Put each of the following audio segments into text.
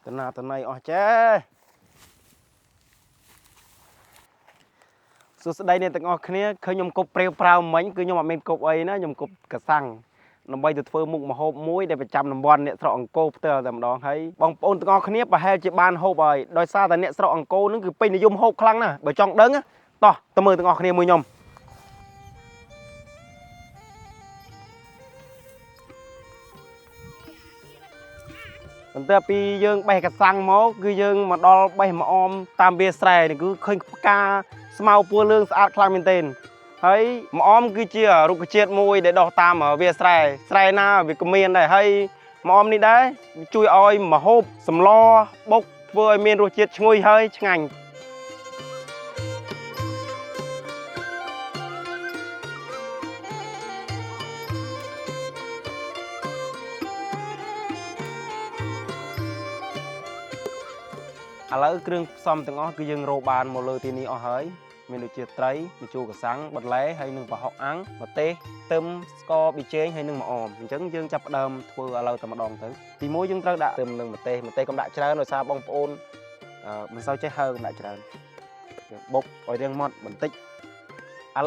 តណៃអស់ចេសួស្តីអ្នកទាំងអស់គ្នាឃើញខ្ញុំគប់ព្រាវប្រាវមិញគឺខ្ញុំអត់មានគប់អីណាខ្ញុំគប់កសាំងដើម្បីទៅធ្វើមុខម្ហូបមួយដែលប្រចាំតំបន់អ្នកស្រុកអង្គរផ្ទាល់តែម្ដងហើយបងប្អូនទាំងអស់គ្នាប្រហែលជាបានហូបហើយដោយសារតែអ្នកស្រុកអង្គរនឹងគឺពេញនិយមហូបខ្លាំងណាស់បើចង់ដឹងតោះទៅមើលទាំងអស់គ្នាមួយខ្ញុំបន្ទាប់ពីយើងបេះកសាំងមកគឺយើងមកដល់បេះម្អមតាមវាស្រែនេះគឺឃើញផ្កាស្មៅពណ៌លឿងស្អាតខ្លាំងមែនទែនហើយម្អមគឺជារុក្ខជាតិមួយដែលដុះតាមវាស្រែណាវាក៏មានដែរហើយម្អមនេះដែរជួយឲ្យម្ហូបសម្លបុកធ្វើឲ្យមានរសជាតិឈ្ងុយហើយឆ្ងាញ់ឥឡូវគ្រឿងផ្សំទាំងអស់គឺយើងរកបានមកលើទីនេះអស់ហើយមានដូចជាត្រីម្ជូរកសាំងបន្លែហើយនឹងប្រហុកអាំងម្ទេសខ្ទឹមស្ករប៊ីចេងហើយនឹងម្អមអញ្ចឹងយើងចាប់ផ្ដើមធ្វើឥឡូវតែម្ដងទៅទីមួយយើងត្រូវដាក់ខ្ទឹមនិងម្ទេសកុំដាក់ច្រើនដោយសារបងប្អូនមិនសូវចេះហើកុំដាក់ច្រើនយើងបុកឲ្យរាងម៉ត់បន្តិចឥ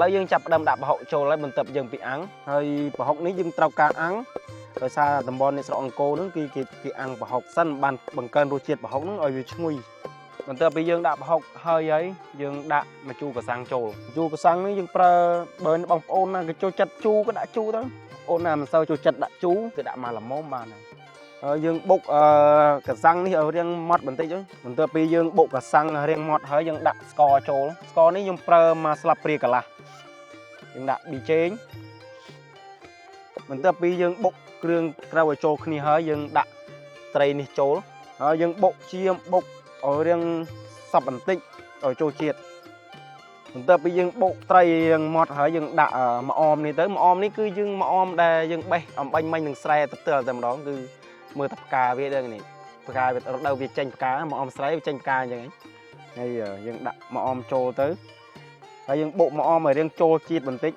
ឡូវយើងចាប់ផ្ដើមដាក់ប្រហុកចូលហើយបន្ទាប់យើងពីអាំងហើយប្រហុកនេះយើងត្រូវការអាំងដោយសារតំបន់នេះស្រុកអង្គរហ្នឹងគឺគេអាំងប្រហុកសិនបានបង្កើនរសជាតិប្រហុកហ្នឹងឲ្យវាឈ្ងុយបន្ទាប់ពីយើងដាក់ប្រហុកហើយយើងដាក់ម្ជូរកសាំងចូលម្ជូរកសាំងនេះយើងប្រើបើបងប្អូនណាគេចូលចិត្តជូរក៏ដាក់ជូរទៅអូនណាមិនសូវចូលចិត្តដាក់ជូរគឺដាក់មកល្មមបានហើយយើងបុកកសាំងនេះឲ្យរាងម៉ត់បន្តិចទៅបន្ទាប់ពីយើងបុកកសាំងរាងម៉ត់ហើយយើងដាក់ស្ករចូលស្ករនេះខ្ញុំប្រើមកស្លាបព្រាកន្លះយើងដាក់ប៊ីចេងបន្ទាប់ពីយើងបុកគ្រឿងត្រូវឲ្យចូលគ្នាហើយយើងដាក់ត្រីនេះចូលហើយយើងបុកបុកឲ្យរាងសប់បន្តិចឲ្យចូលជាតិបន្ទាប់ពីយើងបុកត្រីរាងម៉ត់ហើយយើងដាក់ម្អមនេះទៅម្អមនេះគឺយើងម្អមដែលយើងបេះអំបាញ់មិញនឹងស្រែទៅតែម្ដងគឺមើលតែផ្កាវាដឹងនេះផ្កាវារដូវវាចេញផ្កាម្អមស្រែវាចេញផ្កាអញ្ចឹងហើយយើងដាក់ម្អមចូលទៅហើយយើងបុកម្អមឲ្យរាងចូលជាតិបន្តិច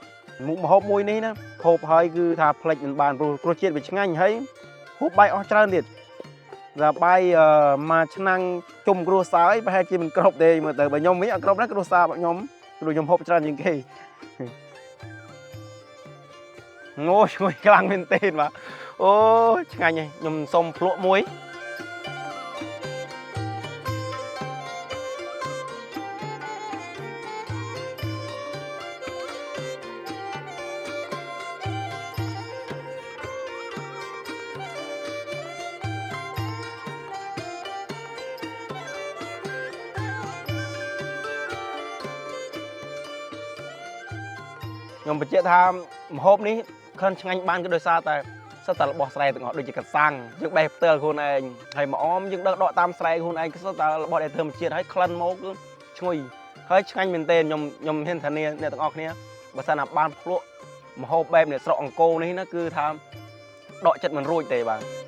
មុខម្ហូបមួយនេះណាហូបហើយគឺថាផ្លិចមិនបានព្រោះរសជាតិវាឆ្ងាញ់ហើយហូបបាយអស់ច្រើនទៀតដល់បាយមួយឆ្នាំងជុំគ្រួសារអីប្រហែលជាមិនគ្រប់ទេមើលទៅបើខ្ញុំវិញអត់គ្រប់ណាគ្រួសាររបស់ខ្ញុំព្រោះខ្ញុំហូបច្រើនជាងគេងោឈ្ងុយខ្លាំងមែនទេបាទអូឆ្ងាញ់ហ៎ខ្ញុំសុំភ្លក់មួយខ្ញុំបញ្ជាក់ថាម្ហូបនេះខិនឆ្ងាញ់បានគឺដោយសារតែសិតតែរបស់ស្រែទាំងអស់ដូចជាកសាំងយើងបេះផ្ទាល់ខ្លួនឯងហើយម្អមយើងដកតាមស្រែខ្លួនឯងគឺសិតតែរបស់ដែលធម្មជាតិហើយក្លិនមកគឺឈ្ងុយហើយឆ្ងាញ់មែនទែនខ្ញុំហ៊ានធានាអ្នកទាំងអស់គ្នាបើសិនណាបានភ្លក់ម្ហូបបែបនេះស្រុកអង្គរនេះណាគឺថាដកចិត្តមិនរួចទេបាទ